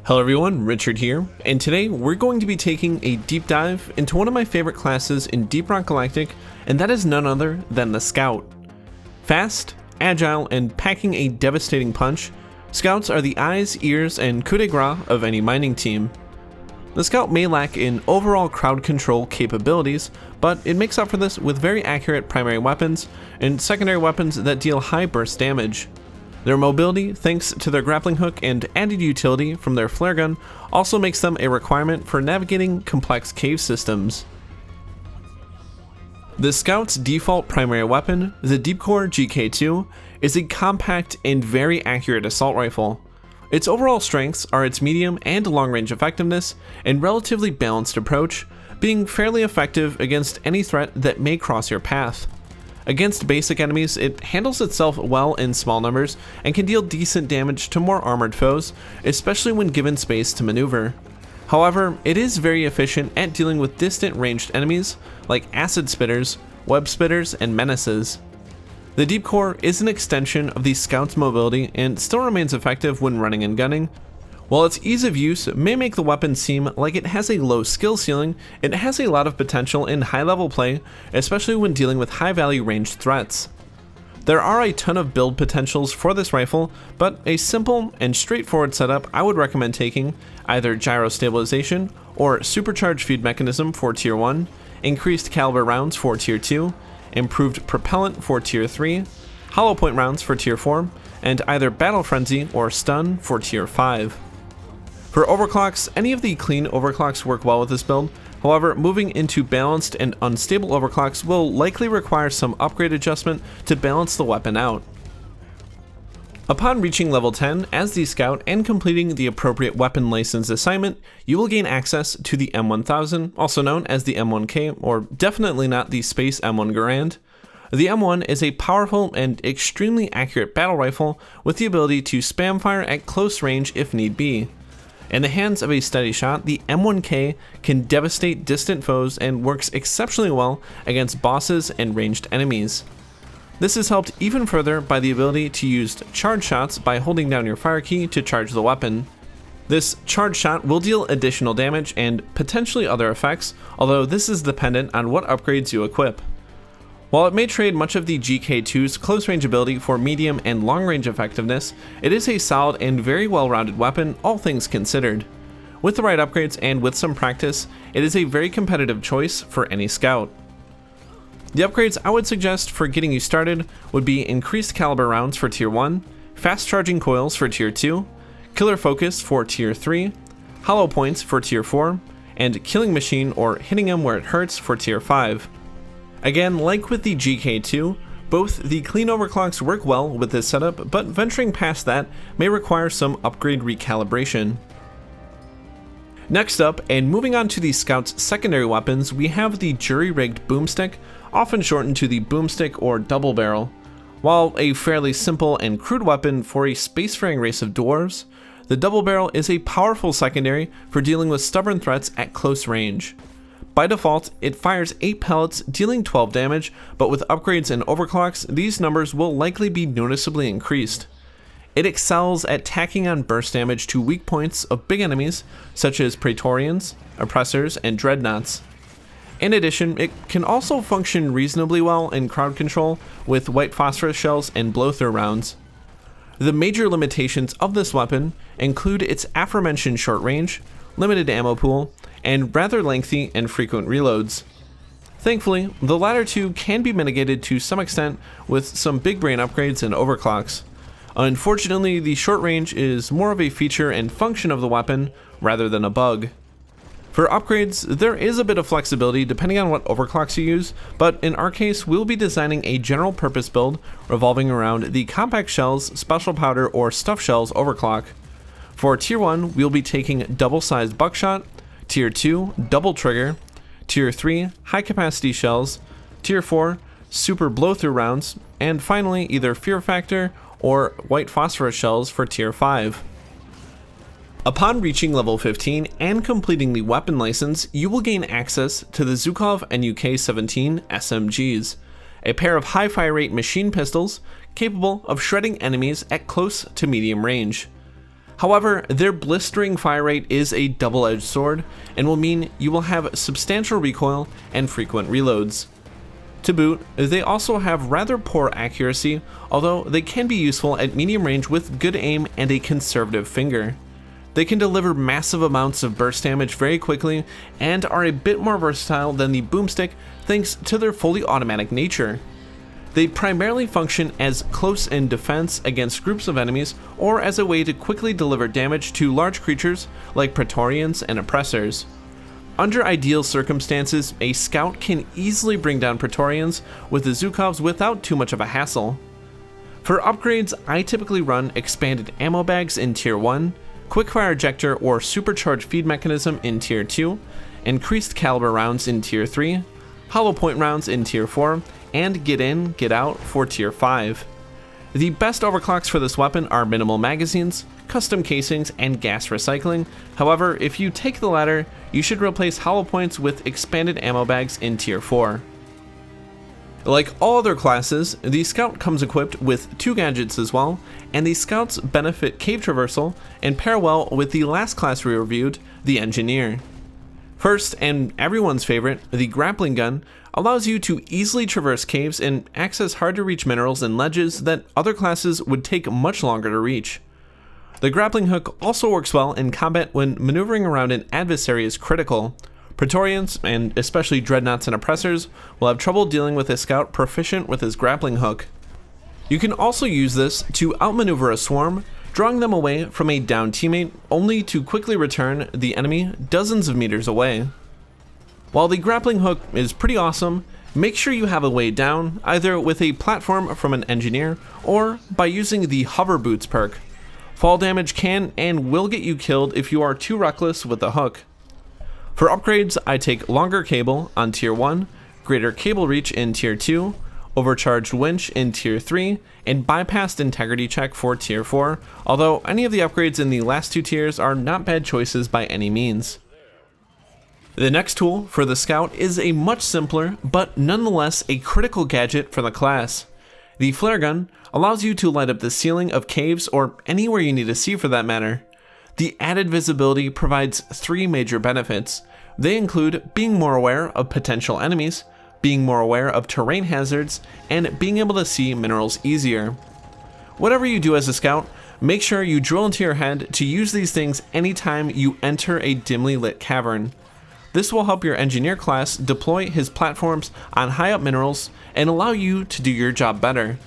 Hello everyone, Richard here, and today we're going to be taking a deep dive into one of my favorite classes in Deep Rock Galactic, and that is none other than the Scout. Fast, agile, and packing a devastating punch, Scouts are the eyes, ears, and coup de grace of any mining team. The Scout may lack in overall crowd control capabilities, but it makes up for this with very accurate primary weapons and secondary weapons that deal high burst damage. Their mobility, thanks to their grappling hook and added utility from their flare gun, also makes them a requirement for navigating complex cave systems. The Scout's default primary weapon, the Deepcore GK2, is a compact and very accurate assault rifle. Its overall strengths are its medium and long-range effectiveness and relatively balanced approach, being fairly effective against any threat that may cross your path. Against basic enemies, it handles itself well in small numbers and can deal decent damage to more armored foes, especially when given space to maneuver. However, it is very efficient at dealing with distant ranged enemies like acid spitters, web spitters, and menaces. The Deepcore is an extension of the Scout's mobility and still remains effective when running and gunning. While its ease of use may make the weapon seem like it has a low skill ceiling, it has a lot of potential in high-level play, especially when dealing with high-value ranged threats. There are a ton of build potentials for this rifle, but a simple and straightforward setup I would recommend taking either gyro stabilization or supercharged feed mechanism for Tier 1, increased caliber rounds for Tier 2, improved propellant for Tier 3, hollow point rounds for Tier 4, and either battle frenzy or stun for Tier 5. For overclocks, any of the clean overclocks work well with this build. However, moving into balanced and unstable overclocks will likely require some upgrade adjustment to balance the weapon out. Upon reaching level 10 as the Scout and completing the appropriate weapon license assignment, you will gain access to the M1000, also known as the M1K, or definitely not the Space M1 Garand. The M1 is a powerful and extremely accurate battle rifle with the ability to spam fire at close range if need be. In the hands of a steady shot, the M1K can devastate distant foes and works exceptionally well against bosses and ranged enemies. This is helped even further by the ability to use charge shots by holding down your fire key to charge the weapon. This charge shot will deal additional damage and potentially other effects, although this is dependent on what upgrades you equip. While it may trade much of the GK2's close range ability for medium and long range effectiveness, it is a solid and very well-rounded weapon, all things considered. With the right upgrades and with some practice, it is a very competitive choice for any Scout. The upgrades I would suggest for getting you started would be increased caliber rounds for Tier 1, fast charging coils for Tier 2, killer focus for Tier 3, hollow points for Tier 4, and killing machine or hitting him where it hurts for Tier 5. Again, like with the GK2, both the clean overclocks work well with this setup, but venturing past that may require some upgrade recalibration. Next up, and moving on to the Scout's secondary weapons, we have the jury-rigged boomstick, often shortened to the boomstick or double barrel. While a fairly simple and crude weapon for a spacefaring race of dwarves, the double barrel is a powerful secondary for dealing with stubborn threats at close range. By default, it fires 8 pellets, dealing 12 damage, but with upgrades and overclocks, these numbers will likely be noticeably increased. It excels at tacking on burst damage to weak points of big enemies, such as Praetorians, Oppressors, and Dreadnoughts. In addition, it can also function reasonably well in crowd control with white phosphorus shells and blow-through rounds. The major limitations of this weapon include its aforementioned short range, limited ammo pool, and rather lengthy and frequent reloads. Thankfully, the latter two can be mitigated to some extent with some big brain upgrades and overclocks. Unfortunately, the short range is more of a feature and function of the weapon rather than a bug. For upgrades, there is a bit of flexibility depending on what overclocks you use, but in our case, we'll be designing a general purpose build revolving around the compact shells, special powder, or stuff shells overclock. For Tier 1, we'll be taking double-sized buckshot, Tier 2, double trigger, Tier 3, high capacity shells, Tier 4, super blow-through rounds, and finally either fear factor or white phosphorus shells for Tier 5. Upon reaching level 15 and completing the weapon license, you will gain access to the Zhukov UK17 SMGs, a pair of high fire rate machine pistols capable of shredding enemies at close to medium range. However, their blistering fire rate is a double-edged sword and will mean you will have substantial recoil and frequent reloads. To boot, they also have rather poor accuracy, although they can be useful at medium range with good aim and a conservative finger. They can deliver massive amounts of burst damage very quickly and are a bit more versatile than the boomstick thanks to their fully automatic nature. They primarily function as close-in defense against groups of enemies or as a way to quickly deliver damage to large creatures like Praetorians and Oppressors. Under ideal circumstances, a scout can easily bring down Praetorians with the Zhukovs without too much of a hassle. For upgrades, I typically run expanded ammo bags in Tier 1, quickfire ejector or supercharged feed mechanism in Tier 2, increased caliber rounds in Tier 3, hollow point rounds in Tier 4, and get in, get out for Tier 5. The best overclocks for this weapon are minimal magazines, custom casings, and gas recycling. However, if you take the latter, you should replace hollow points with expanded ammo bags in Tier 4. Like all other classes, the Scout comes equipped with 2 gadgets as well, and the Scouts benefit cave traversal and pair well with the last class we reviewed, the Engineer. First, and everyone's favorite, the grappling gun allows you to easily traverse caves and access hard to reach minerals and ledges that other classes would take much longer to reach. The grappling hook also works well in combat when maneuvering around an adversary is critical. Praetorians, and especially dreadnoughts and oppressors, will have trouble dealing with a scout proficient with his grappling hook. You can also use this to outmaneuver a swarm, drawing them away from a downed teammate only to quickly return the enemy dozens of meters away. While the grappling hook is pretty awesome, make sure you have a way down, either with a platform from an engineer or by using the hover boots perk. Fall damage can and will get you killed if you are too reckless with the hook. For upgrades, I take longer cable on Tier 1, greater cable reach in Tier 2, overcharged winch in Tier 3, and bypassed integrity check for Tier 4, although any of the upgrades in the last 2 tiers are not bad choices by any means. The next tool for the Scout is a much simpler, but nonetheless a critical gadget for the class. The flare gun allows you to light up the ceiling of caves or anywhere you need to see for that matter. The added visibility provides 3 major benefits. They include being more aware of potential enemies, being more aware of terrain hazards, and being able to see minerals easier. Whatever you do as a scout, make sure you drill into your head to use these things anytime you enter a dimly lit cavern. This will help your engineer class deploy his platforms on high up minerals and allow you to do your job better.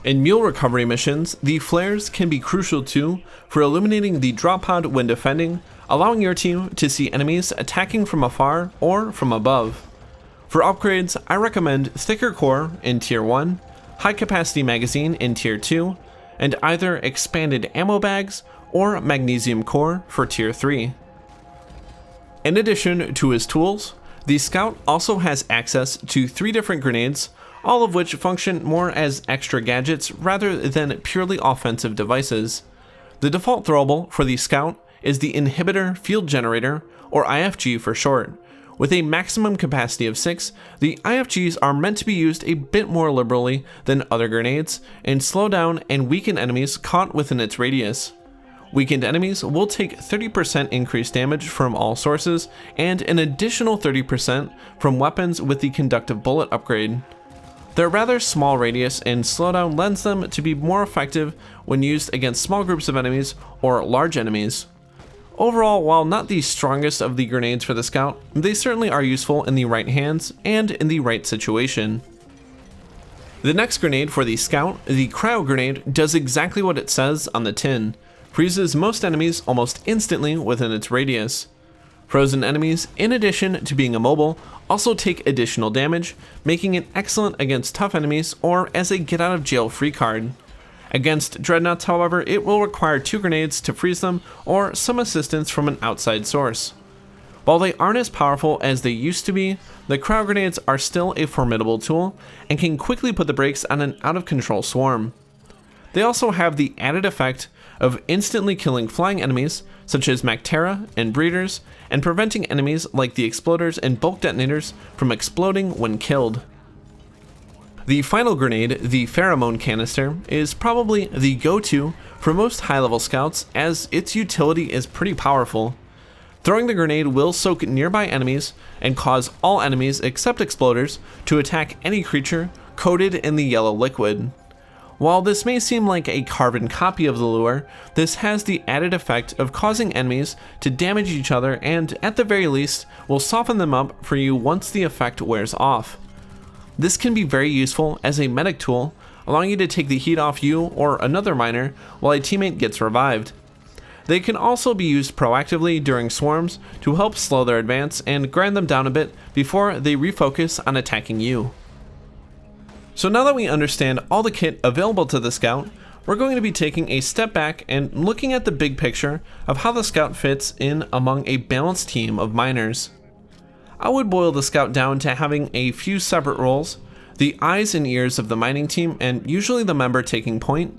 In mule recovery missions, the flares can be crucial too for illuminating the drop pod when defending, allowing your team to see enemies attacking from afar or from above. For upgrades, I recommend thicker core in Tier 1, high capacity magazine in Tier 2, and either expanded ammo bags or magnesium core for Tier 3. In addition to his tools, the Scout also has access to 3 different grenades, all of which function more as extra gadgets rather than purely offensive devices. The default throwable for the Scout is the Inhibitor Field Generator, or IFG for short. With a maximum capacity of 6, the IFGs are meant to be used a bit more liberally than other grenades and slow down and weaken enemies caught within its radius. Weakened enemies will take 30% increased damage from all sources and an additional 30% from weapons with the conductive bullet upgrade. Their rather small radius and slowdown lends them to be more effective when used against small groups of enemies or large enemies. Overall, while not the strongest of the grenades for the Scout, they certainly are useful in the right hands and in the right situation. The next grenade for the Scout, the Cryo Grenade, does exactly what it says on the tin. Freezes most enemies almost instantly within its radius. Frozen enemies, in addition to being immobile, also take additional damage, making it excellent against tough enemies or as a get out of jail free card. Against dreadnoughts, however, it will require 2 grenades to freeze them or some assistance from an outside source. While they aren't as powerful as they used to be, the cryo grenades are still a formidable tool and can quickly put the brakes on an out of control swarm. They also have the added effect of instantly killing flying enemies such as Mactera and Breeders, and preventing enemies like the exploders and bulk detonators from exploding when killed. The final grenade, the pheromone canister, is probably the go-to for most high-level scouts as its utility is pretty powerful. Throwing the grenade will soak nearby enemies and cause all enemies except exploders to attack any creature coated in the yellow liquid. While this may seem like a carbon copy of the lure, this has the added effect of causing enemies to damage each other and, at the very least, will soften them up for you once the effect wears off. This can be very useful as a medic tool, allowing you to take the heat off you or another miner while a teammate gets revived. They can also be used proactively during swarms to help slow their advance and grind them down a bit before they refocus on attacking you. So now that we understand all the kit available to the scout, we're going to be taking a step back and looking at the big picture of how the scout fits in among a balanced team of miners. I would boil the scout down to having a few separate roles: the eyes and ears of the mining team, and usually the member taking point,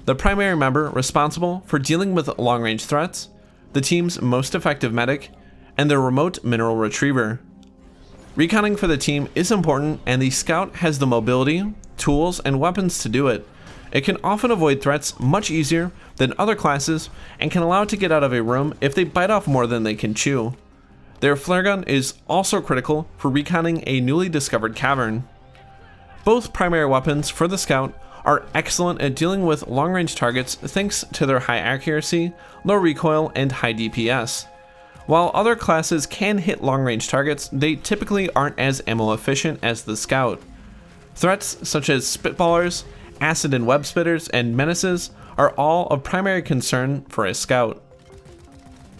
the primary member responsible for dealing with long-range threats, the team's most effective medic, and the remote mineral retriever. Reconning for the team is important, and the scout has the mobility, tools, and weapons to do it. It can often avoid threats much easier than other classes and can allow it to get out of a room if they bite off more than they can chew. Their flare gun is also critical for reconning a newly discovered cavern. Both primary weapons for the scout are excellent at dealing with long-range targets thanks to their high accuracy, low recoil, and high DPS. While other classes can hit long-range targets, they typically aren't as ammo efficient as the scout. Threats such as spitballers, acid and web spitters, and menaces are all of primary concern for a scout.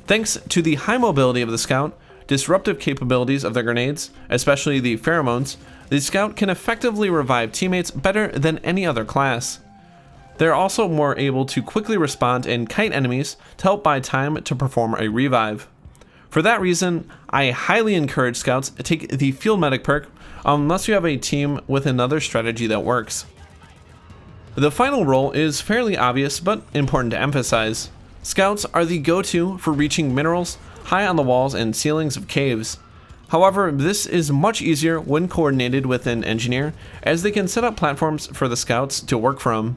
Thanks to the high mobility of the scout, disruptive capabilities of their grenades, especially the pheromones, the scout can effectively revive teammates better than any other class. They're also more able to quickly respond and kite enemies to help buy time to perform a revive. For that reason, I highly encourage scouts to take the field medic perk unless you have a team with another strategy that works. The final role is fairly obvious but important to emphasize. Scouts are the go-to for reaching minerals high on the walls and ceilings of caves. However, this is much easier when coordinated with an engineer, as they can set up platforms for the scouts to work from.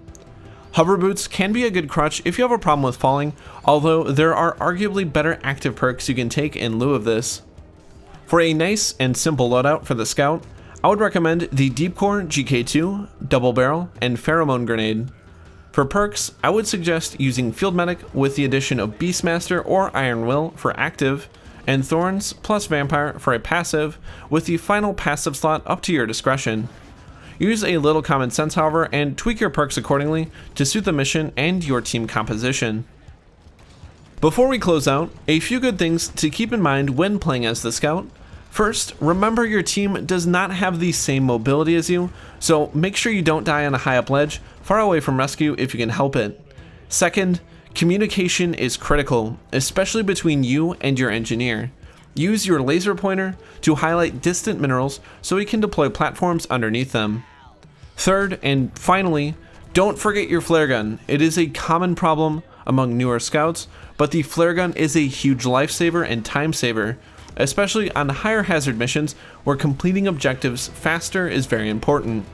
Hover boots can be a good crutch if you have a problem with falling, although there are arguably better active perks you can take in lieu of this. For a nice and simple loadout for the scout, I would recommend the Deepcore GK2, Double Barrel, and Pheromone Grenade. For perks, I would suggest using Field Medic with the addition of Beastmaster or Iron Will for active, and Thorns plus Vampire for a passive, with the final passive slot up to your discretion. Use a little common sense, however, and tweak your perks accordingly to suit the mission and your team composition. Before we close out, a few good things to keep in mind when playing as the scout. First, remember your team does not have the same mobility as you, so make sure you don't die on a high up ledge, far away from rescue if you can help it. Second, communication is critical, especially between you and your engineer. Use your laser pointer to highlight distant minerals so you can deploy platforms underneath them. Third, and finally, don't forget your flare gun. It is a common problem among newer scouts, but the flare gun is a huge lifesaver and time saver, especially on higher hazard missions where completing objectives faster is very important.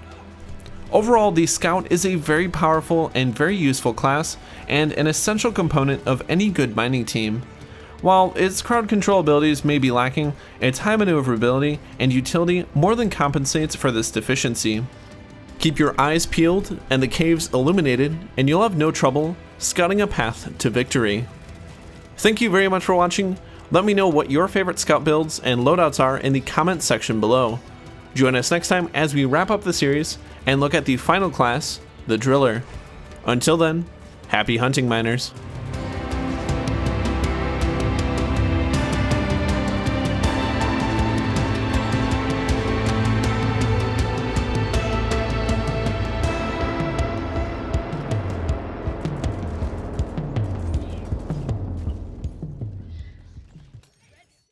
Overall, the scout is a very powerful and very useful class and an essential component of any good mining team. While its crowd control abilities may be lacking, its high maneuverability and utility more than compensates for this deficiency. Keep your eyes peeled and the caves illuminated, and you'll have no trouble scouting a path to victory. Thank you very much for watching. Let me know what your favorite scout builds and loadouts are in the comment section below. Join us next time as we wrap up the series and look at the final class, the Driller. Until then, happy hunting, miners.